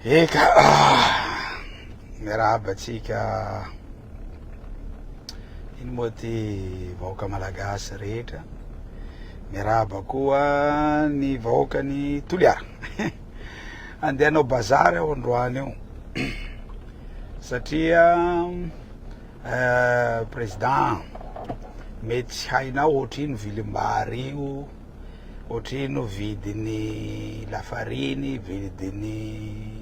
Eka, miarahaba atsika ino moa ty vahoaka malagasy rehetra, miarahaba koa ny vahoakany Toliara. Andeha hanao bazary aho androany io satria président mety tsy hainao ohatrino vilim-bary io, ohatrino vidiny lafariny, vidiny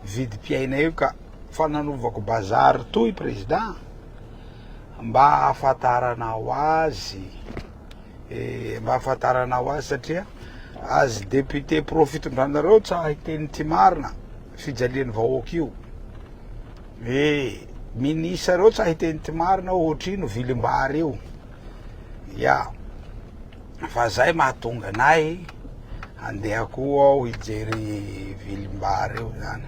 vidim-piaina io, ka fananovako bazary toy président mba ahafantaranao azy, mba ahafantaranao azy satria azy député profitondranareo tsahy teny ty marina fijalian'ny vahoaka io, ministre reo tsahy teny ty marina ohatrino vilim-bary io, ya fa zay mahatonga anay andeha koa aho hijery vilim-bary io zany,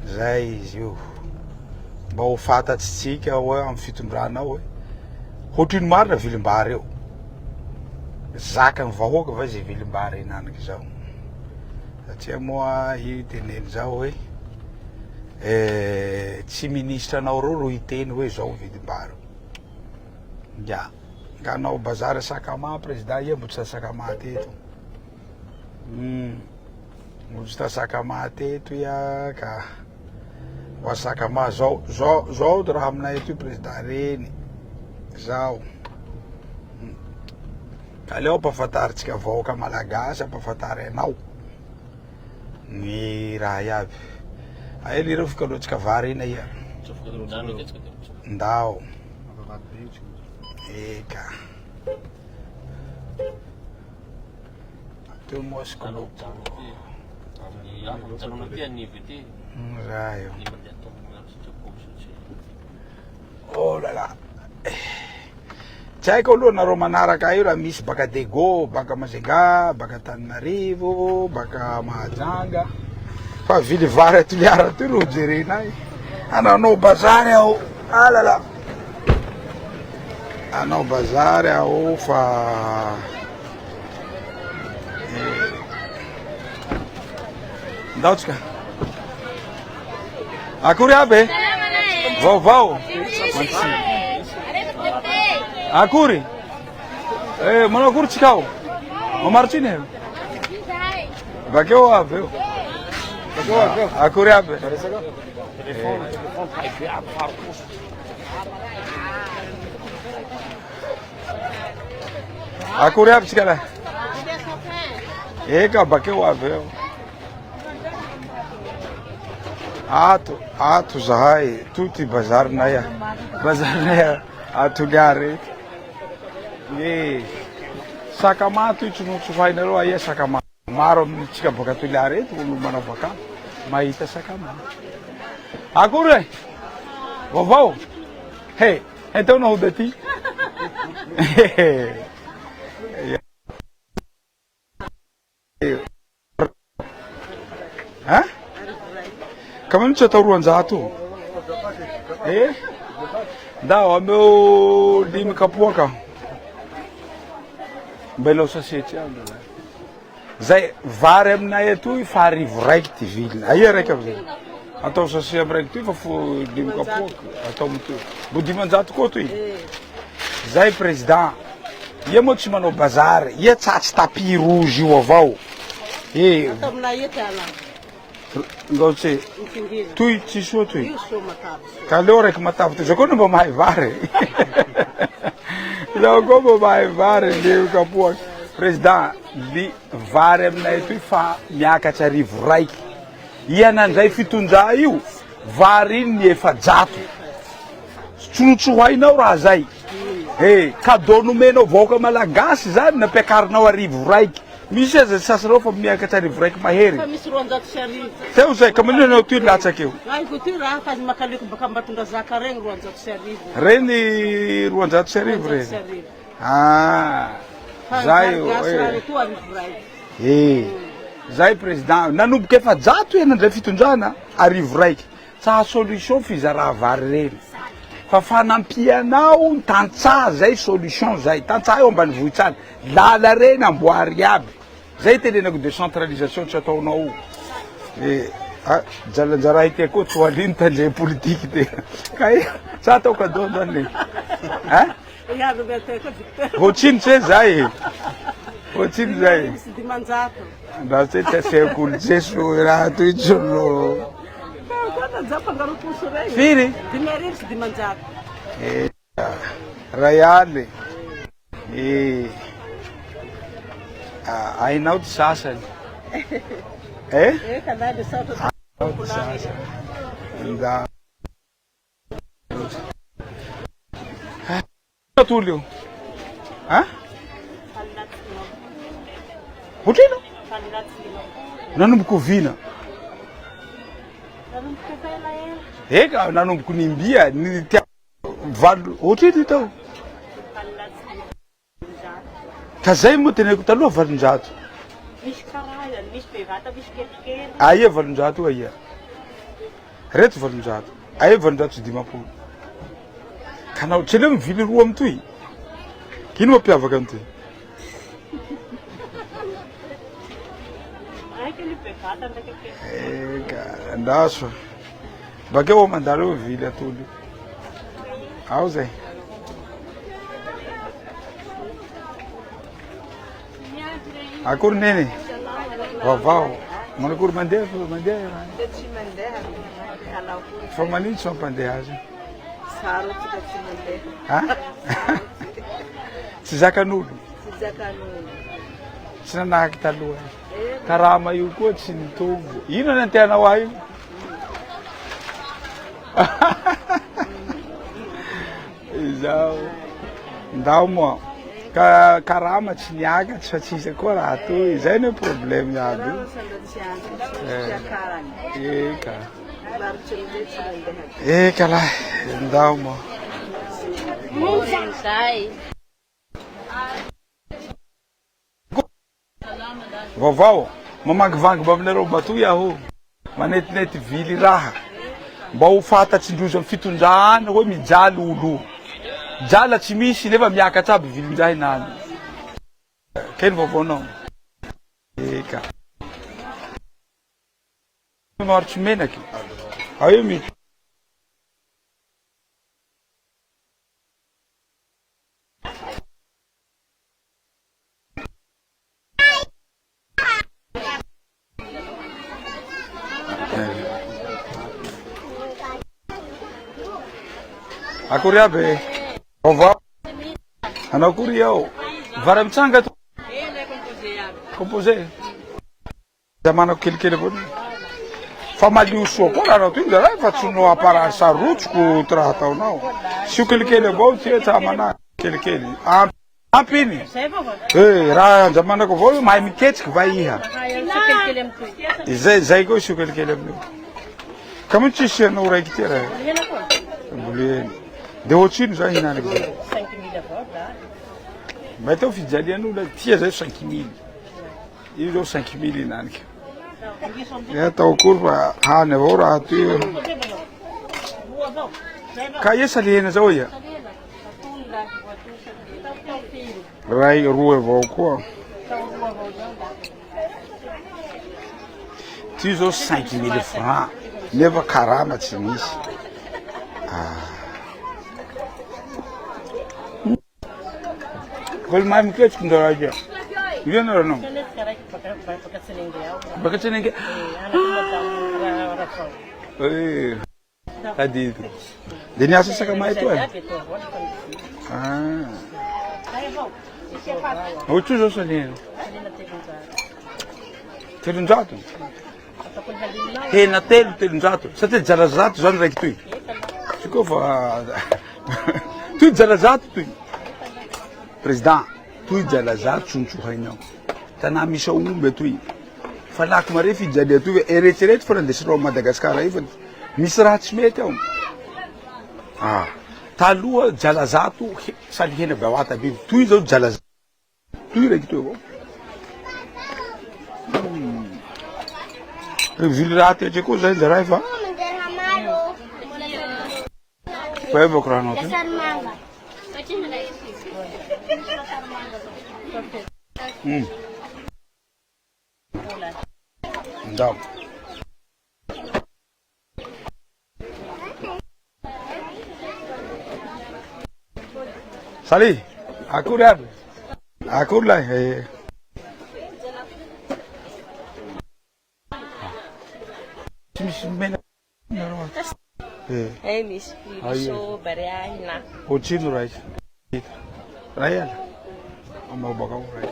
zay izy io mba ho fantatsitsika hoe amy fitondranao hoe ohatrino marina vilim-bary io, zakany vahoaka va zay vilim-bary inanaky zao, satria moa io teneny zao hoe tsy ministre anao reo ro hiteny hoe zao vidim-bary ya. Ka anao bazary Sakama président, ia mbo tsy ta Sakama teto, mbo tsy ta Sakama teto ia, ka wa Sakama zao to raha aminay eto président reny zao. Aleo ampahafantaritsika vahoaka malagasy, ampahafantary anao ny raha iaby. Aia lireo fikaloatsika vary ina ia ndao. Eka teo moa sikoloko raha io. Oh là là, tsy haiko aloha nareo manaraka io raha misy baka Dego, baka Majunga, baka Tananarivo, baka Mahajanga, fa vily vary a Toliara ty ro jerenay. Anao bazary aho, ah là là, anao bazary aho fa ndaotsika akory aby vaovao akory manao akory tsika ao mamarotsiny eo bakeo avy eo akory aby akory aby tsika lahy eka bakeo avy eo ato zahay tuty bazarinay a Toliara eto. Sakama toy tsonontsofainareo aia Sakama maro amintsika baka Toliara eto olo manao vaka mahita Sakama. Akory vaovao he então nahoda aty ha ka mano tsy atao roanjato ndao ameo 5 kapoaka mbelao sasety andro zay vary aminay atoy fa arivo raiky ty viliny, aia raiky amizay atao sase amy raiky toy fa 5 kapoaka atao mitoy mbo 500 koa toy zay président. Ia moa tsy manao bazary, ia tsatsy tapis rouge io avao ngao tse toy tsy soa toy ka leo raiky matavy toy zao koa mba mahay vary zao koa mba mahay vary 5 kapoaka président. Vary aminay toy fa miakatry arivo raiky, ianan'izay fitonja io vary iny ny 700, tsonontsohainao raha zay cadeau nomenao vahoaka malagasy zany nampiakarinao arivo raiky, misy aza sasanao fa miakatry arivo raiky mahery teo zay. Ka manino anao toy latsaky eo reny 200 reny zay zay président nanomboka 700 ianandray fitondrana arivo raiky, tsaha solution fizaraha vary reny fa fanampianao tantsaha zay solution zay tantsaha eo ambany vohitsany lala reny amboary aby zay tenenako décentralisation tsy ataonao Jara ite ko tswalin tanje politique te. Kai sa to ka do dani. Ha? Ya do bete ko. Hochin se zai. Hochin zai. Di mangiato. Da se te se kul Gesù era tu giorno. Guarda zappa da rupuso lei. Firi? Di merits di mangiato. Rayale. Ai não de sasa. Canal de salto. Da. Túlio. Hã? Hotelo? Nanu mkuvina. Ega nanu mkunimbia ni valo hotelo então. Kazay mo tinay talo valonjato. Misy karazany, misy bevata, misy kelikely. Aia valonjato aia. Reto valonjato. Aia valonjato sy dimapolo. Kanao tsy le mivily roa amitoy. Kino mampiavaka amitoy? Anche lì bevata ndraiky kelikely. Eka, ndaso. Bakeo mandalo mivily atolo. Ao zay. Akory nene? Vavao. Manakory mandeha fa mandeha. Tsy mandeha, kanao koa. Fa manino tsy mampandeha azy? Saro tsika tsy mandeha. Ha? Tsy zakan'olo. Tsy zakan'olo. Tsy nanahaky taloha. Karama io koa tsy nitombo. Ino ny anteanao ahy io? Izao. Ndao moa. Karama tsy niakatra fa tsisy koa raha toy. Zay no problème iaby io. Eka. Eka lah, ndao moa. Vovao, mamakivangy mba aminareo batoy aho. Manetinety vily raha. Mba ho fantatsindrozy amin'ny fitondrana hoe mijaly olo. Jala tsy misy nefa miakatra aby vilin-draha inany. Keny vaovaonao. Eka. Maharitsy menaky. Ao io mity. Akory aby. Vovao. Anao kory ao. Vary mitsanga to. Composé. Zamanako kelikely avao. Fa malio soa koa raha toy raha fa tsy no aparary sarotsoko ty raha ataonao. Sio kelikely avao ty tsamana kelikely. Ampy iny. Raha anjamanako avao mahay miketsiky va iha. Zay koa sio kelikely aminio. Ka mo tsisy anao raiky ty raha. Boleny. De ohatrino zay hinanako zay. 5 000 avao da. Mba tao fijalian'olona tia zay 5 000. Io zao 5 000 hinaniko. Atao kory fa hany avao raha toy. Ka esa lehena zao ia. Ray roa avao koa. Ty zao 5 000 francs. Nefa karama tsy misy. Kol mahay miketsiky ndo raha io. Viena ranao. Baka Tsenenge. Tadito. De niasa saka mahay to eh. Ocho zao salina. Telonjato. Hena telonjato. Satria jalazato zany raiky toy. Sikoa fa toy jalazato toy. Président, toy jalazato tsontsho hainao. Tanà misy aomby toy. Fa lako mare fijaly atoy eretserety fa nandesinao Madagasikara io fa misy raha tsy mety ao. Taloha jalazato saly hena bavata biby. Toy zao jalazato. Toy raiky toy avao. Vily raha ty koa zay raha fa. Fa evako rahanao ty. Ndao. Salut. Akory aby. Akory lahy. Misy mena. misy soba ry ahina. Otrino ray. Ray ala. Amao bakao ray.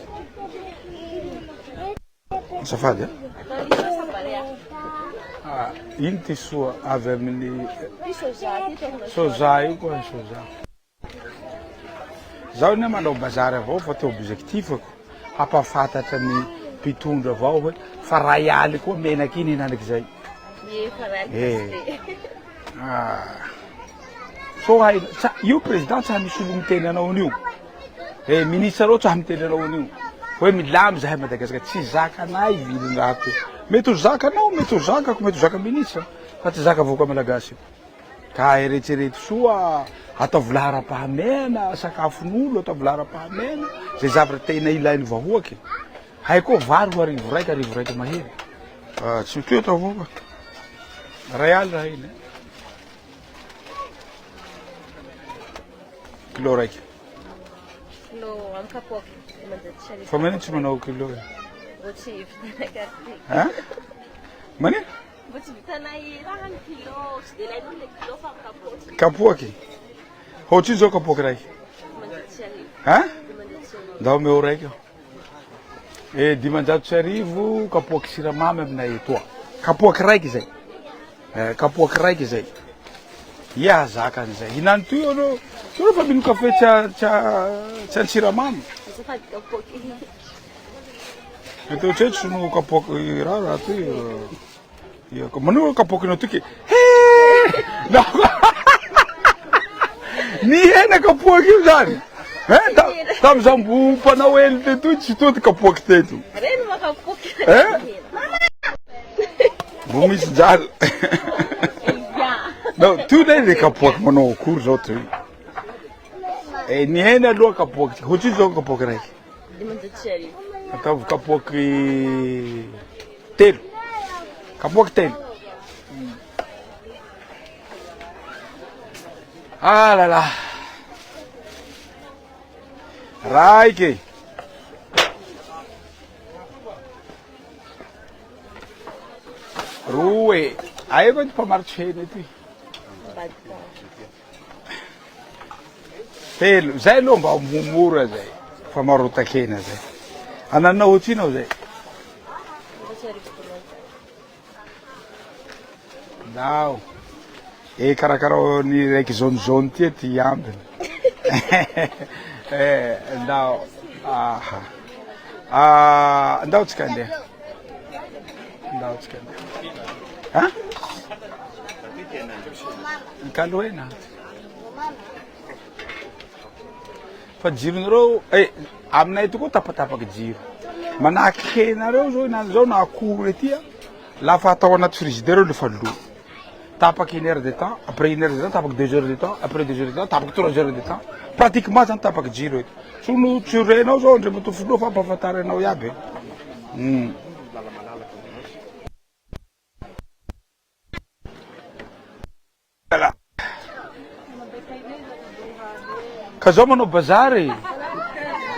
Azafady a? Atao soba ry Ah, ino ty soa avy amin'ny soja ty tena soja io koa soja. Zaho ne manao bazary avao fa teo objectifako hampafantatra ny mpitondra avao hoe fa ray aly koa menaky iny inanak'izay. So hay io président tsy misy olo miteny anao an'io. Ministre reo tsy miteny anao an'io. Hoe milamy zahay Madagasikara tsy zakanay viliny raha ty. Mety ho zakanao, mety ho zakako, mety ho zaka ministre fa tsy zaka vahoaka malagasy. Ka eretserety soa ataovy laharam-pahamehana sakafon'olo, ataovy laharam-pahamehana zay zavatra tena ilain'ny vahoaky. Hay koa vary ho arivo raiky mahery. Tsy toy atao vahoaka. Ray aly raha iny. Kilo raiky. Kilo amin'ny kapoaka. Fa manino tsy manao kilo e? Mbo tsy vitanay karty. Manino? Mbo tsy vitanay raha ny kilo, tsy dia ilainao le kilo fa amin'ny kapoaky. Kapoaky? Hoatrino zao kapoaky raiky? Ndao meo raiky aho. 500 kapoaky siramamy aminay etoa. Kapoaky raiky zay. Kapoaky raiky zay. Ia zaka an'izay. Hinany toy anao. Teo fa mino kafe tsy siramamy. Azafady kapoaky. Teo tsetry no kapoaky raha toy. Manao kapoaky toky. Ny hena kapoaky io zany. Tam'izao mbo mpanao ely teto tsy toty kapoaky teto. Reny ma kapoaky. Mbo misy jalo. Non, toy lay le kapoaky manao akory zao toy. Ny hena aloha kapoaky. Hoatrino zao kapoaky raiky? 500. Ataovy kapoaky telo. Kapoaky telo. Ah là là. Raiky. Roe. Aí vai para marcher né tu. Telo. Zay lo mba mumura zay. Fa marota kena zay. Anana hotrino zay. Não. Karakara ni raiky jaune ty ty ambiny. Ndao. Ndao tsika andeha. Ndao tsika andeha. Kaloena. Fa jironareo aminay ito koa tapatapaky jiro. Manahaky henareo zao inany zao na akoho etya lafa atao anaty frigidaire lefa lo. Tapaky 1 heure de temps, après 1 heure de temps, tapaky 2 heures de temps, après 2 heures de temps, tapaky 3 heures de temps. Pratiquement zany tapaky jiro eto. Sono tsy renao zao ndre mato folo fa ampafantaranao iaby. Ka zao manao bazary.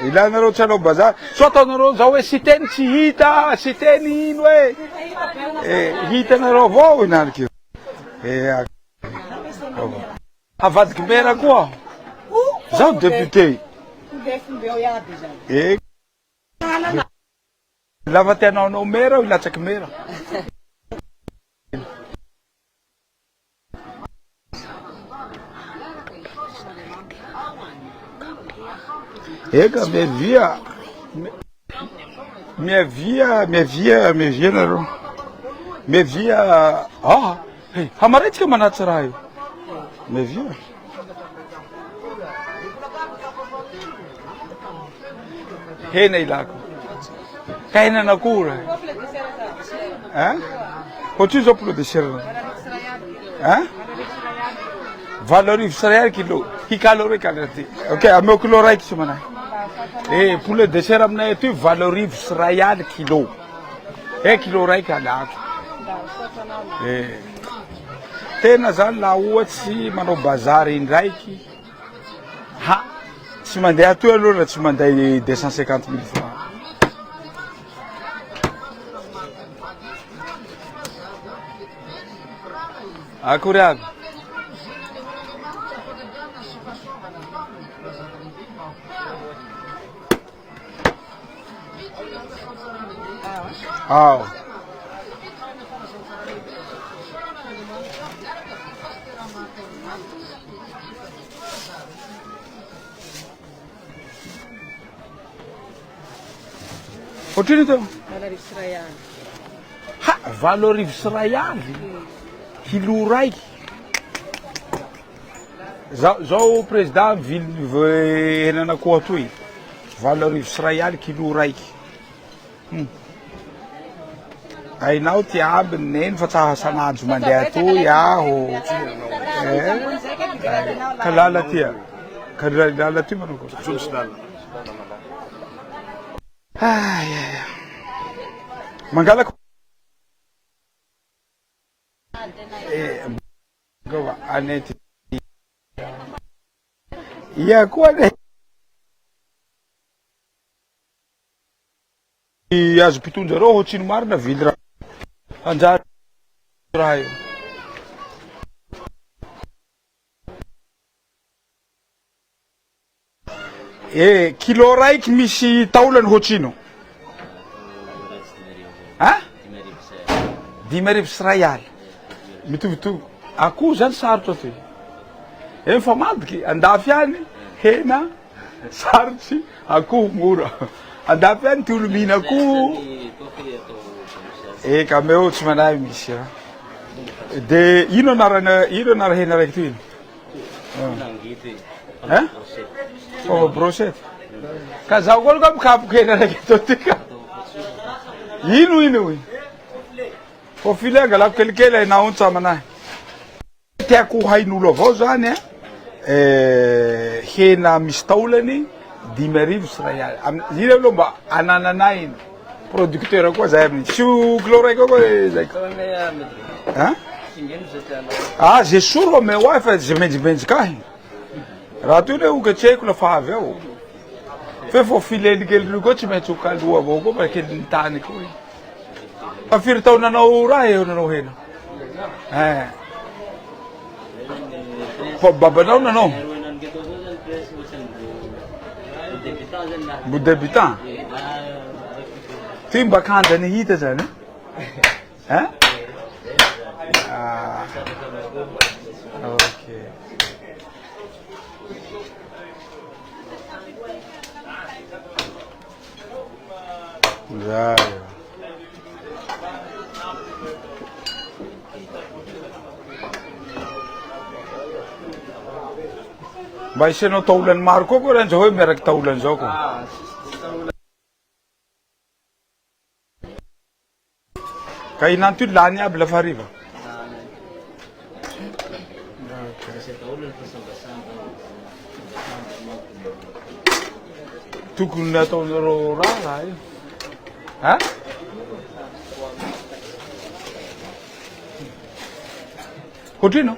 Ilanareo tsy hanao bazary. So ataonareo zao hoe sy teny tsy hita, sy teny ino hoe. Hitanareo avao inaniky. Avadiky mera koa. Zaho député. Lava tianao anao mera o ilatsaky mera. Eka mevia nareo. Mevia hamaretsika manatsy raha io. Mevia. Hena ilako. Ka henan'akoho raha. Hoatrino zao poulet de chair. 20 sy ray kilo. Hikalo raiky ty. Ok, ameo kilo raiky tsy manahy. Poulet de chair aminay aty 20 sy ray kilo. Kilo raiky alako. Tena zany laha ohatsy manao bazary indraiky tsy mandeha atoy aloha raha tsy manday 250 000 francs. Akory aby. Ao. Ohatriny teo? Ha, 7 sy ray aly. Kilo raiky. Zao président vily henan'akoho atoy. 7 sy ray aly kilo raiky. Ainao ty ambiny neny fa tsaha sanandro mandeha atoy aho. Ka lala tia. Ka lala ty manoko. Mangalako. Gova anety. Ia koa ne. Azo mpitondra reo hoatrino marina vily raha. Anjary raha io. Kilo raiky misy taolany hoatrino? Ha? 5 sy ray aly. Mitovitovy. Akoho zany sarotra toy. Fa madiky andafy any hena sarotsy akoho mora. Andafy any ty olo mihina akoho. Ka meo tsy manahy misy. De ino anara hena raiky toy? Oh, brochette. Ka zaho koa aloha mikapoky hena raiky atao tika. Ino? Fo filet angalako kelikely hainao ony tsamanahy. Tiako hain'olo avao zany hena misy taolany 5 sy ray aly. Ino aloha mba anananay iny. Producteur koa zay amin'iny. Tsy kilo raiky koa zay. Zay soro omeo ahy fa zay menjimenjiky ahy. Raha toy hoe okatrehiko lafa avy ao. Fe fo filelikely koa tsy maintsy okaloha avao koa kely nitany koa. Fa firy taonanao raha eo nanao hena? Babanao nanao? Mbo débutant? Ty mba kanjany hita zany? Okay. Zay. Mba isianao taolany maro koa koa raha andraho hoe miaraky taolany zao koa. Ka inany ty lany aby lafa hariva? Tokony nataonareo raha io. Hoatrino?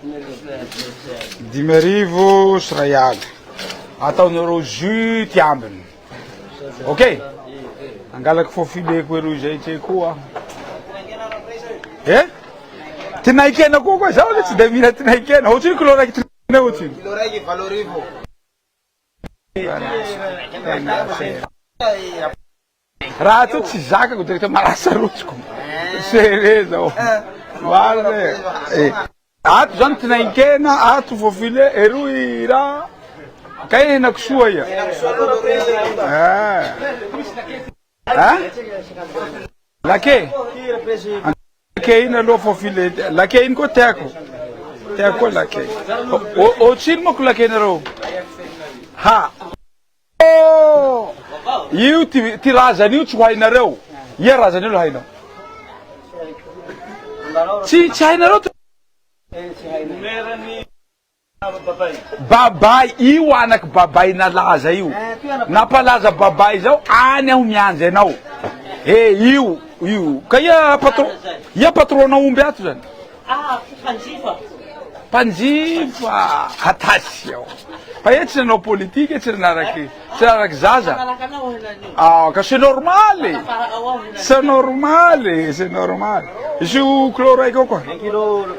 5 sy ray aly. Ataonareo jus ty ambiny. Ok? Angalako fo fileko eroy zay tse koa. Ty naikena koa zaho le tsy de mihina ty naikena. Hoatrino kilo raiky ty hoatrino? Kilo raiky 7 raha to tsy zakako direct marasa rotsiko. Sere zao. Vale. Ato zany ty naikena, ato fo file eroy raha. Kay henako soa ia. Lake? Lake iny aloha fo file. Lake iny koa tiako. Tiako koa lake. Ohatrino moa ko lake nareo? Ha! Io ty razany io tsy ho hainareo. Ia razany io lo hainao? Tsy hainareo ty. Babay io anaky babay nalaza io. Nampalaza babay zao any aho mianjy anao. Io. Ka ia patronao omby ato zany? Mpanjifa. Mpanjifa. Attention. fa e tsy nanao politika tsy nanaraky zaza Nalakanao hena ni. ka c'est normal c'est normal c'est normal izy io kilo raiky ao koa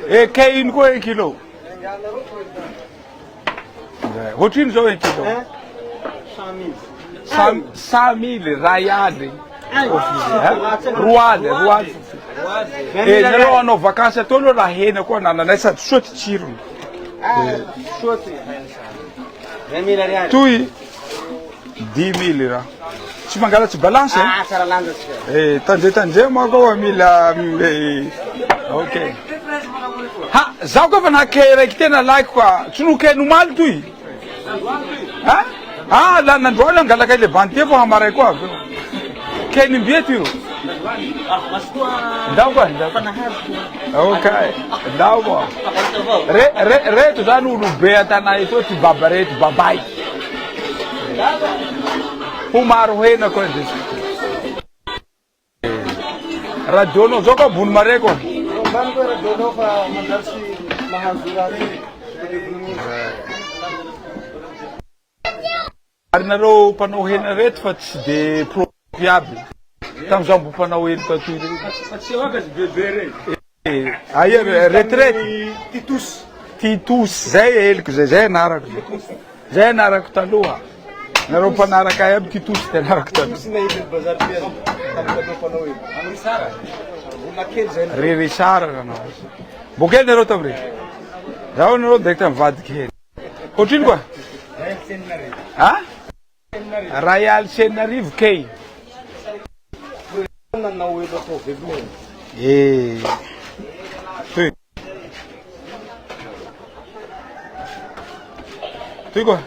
e kay iny koa 1 kilo ohatrino zao 1 kilo 100 000 raialy roaly e nareo anao vakansy atao aloha raha hena koa nananay sady soaty tsirony toy 10 000 raha tsy mangalatsy balance tandre mako mila ok ha zaho koa fa nake raiky tena like koa tsy no ke nomaly toy la nandroaly angalaka le banté fo hamaray koa ke nimbiety io ndao koa ok ndao koa reto zany olobe an-tanà eto ty baba reto babay ho maro hena koa radionao zao koa bony mare koa ary nareo mpanao hena reto fa tsy de propy aby tam'izao mbo mpanao hena tatoy aia retraite titus zay heliko zay anarako taloha nareo mpanaraka ay aby titus ty anarako taloha Risara ranao bokely nareo tamire zaho nareo direct mivadiky hena ohatrino koa Royal Senarivo kay Tuy koa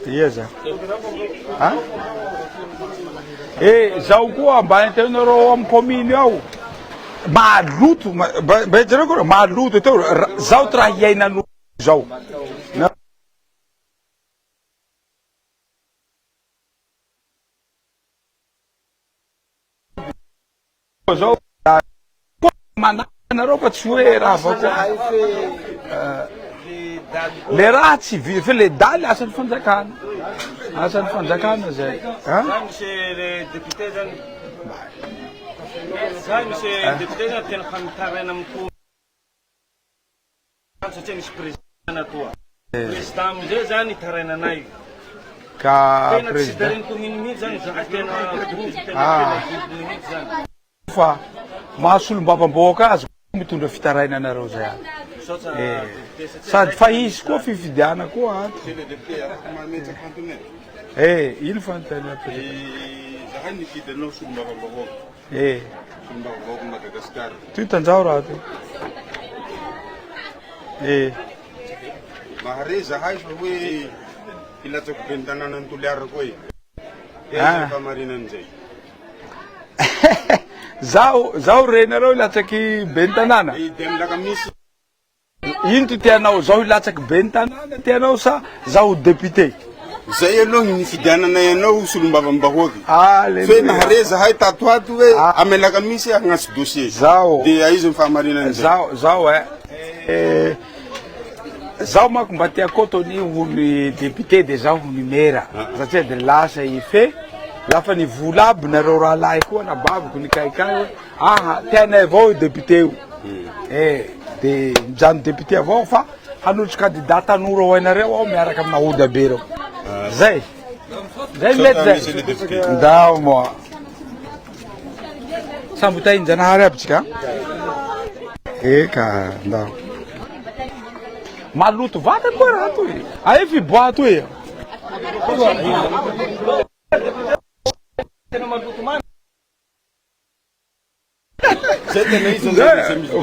Ieza zaho koa ambany teo nareo amy commune ao maloto bajareo koa maloto teo zaho ty raha hiainan'olo zao zao mananareo fa tsy hoe raha vako le raha tsy vi fa le daly asan'ny fanjakana zay Monsieur député zany monsieur député zany tena famitaraina amiko satria misy président atoa président amizay zany taraina anay ka tena tsy président dareniko minimity zany zaha tena groupe tena minimity zany fa mahasolombavamboaka azy mitondra fitaraina anareo zay any sady fa izy koa fifidiana koa ato ino fanontania zahay nikidy anao solombavambahoaka solombavambahoaka Madagasikara toy tanjao raha to mahare zahay fa hoe ilatsako be ny tanànany Toliara koa famarinan'izay zaho renareo ilatsaky be ny tanàna de milaka misy ino ty tianao zaho ilatsaky be ny tanàna tianao sa zaho député zay aloha nifidiananay anao solombavambahoaky le fe nahare zahay tatoato hoe amelaka misy agnatsy dossier zao de aizy ny fahamarinan'izay zaho mako mba tia kotony hony député de zaho hony mera satria de lasa i fe lafa ny vola aby nareo raha lahy koa na babiko ny kaikay hoe tianay avao io député io de mijano député avao fa hanolotsy candidat tanora ho hainareo ao miaraka amina ody be reo zay mety zay ndao moa sambo tahin-janahary aby tsika eka ndao maloto vata koa raha toy ae fiboaha toy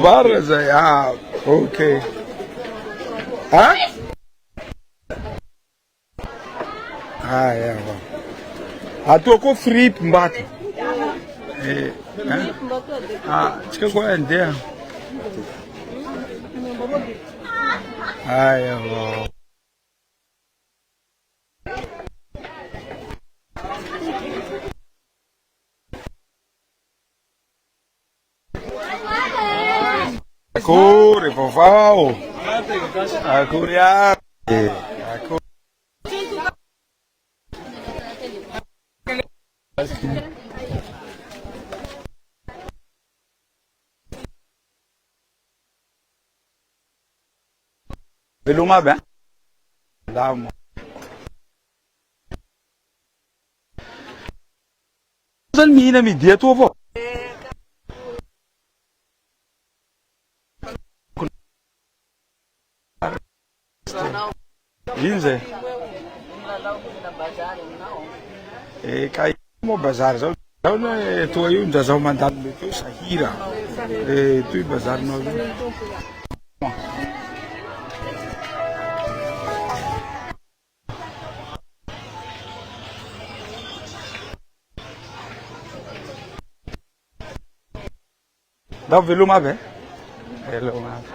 Varra zay ok atoa koa fripe mbaty tsika koa andeha aya Akory vaovao. Akory aby. Akory. Veloma aby a? Lamo. Zany mihina midi atoa avao. Ino zay? Ka moa bazary zao. Zao na toa io ndrazaho mandalo mety eo sahira. Toy bazarinao io. Dá veloma aby. Veloma aby.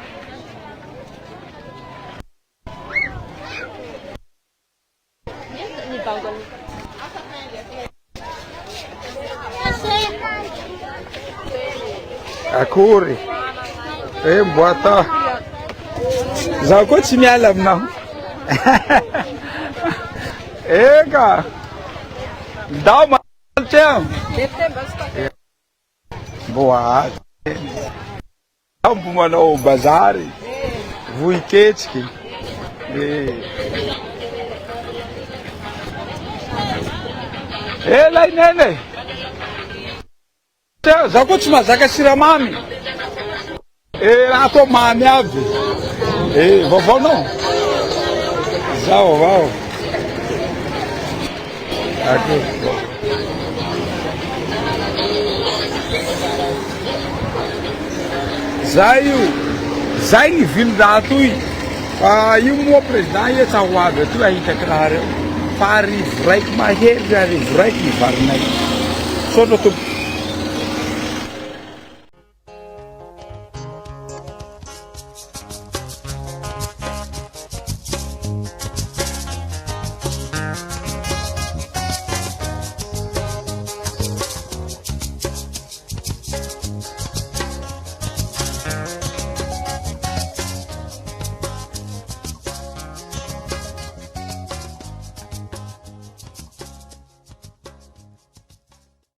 Akory. Mboata. Zaho koa tsy miala aminao. Eka. Ndao malotry aho. Boa. Aho mbo manao bazary. Vohiketriky. Lay nene. Zaho koa tsy mahazaka siramamy. Raha atao mamy aby. Vaovaonao. Zao vao. Zay io. Zay ny vilin-draha toy. Fa io moa président ietsa ho avy atoy ahitako raha reo. Fa arivo raiky mahery, arivo raiky ny varinay. Sao no tompo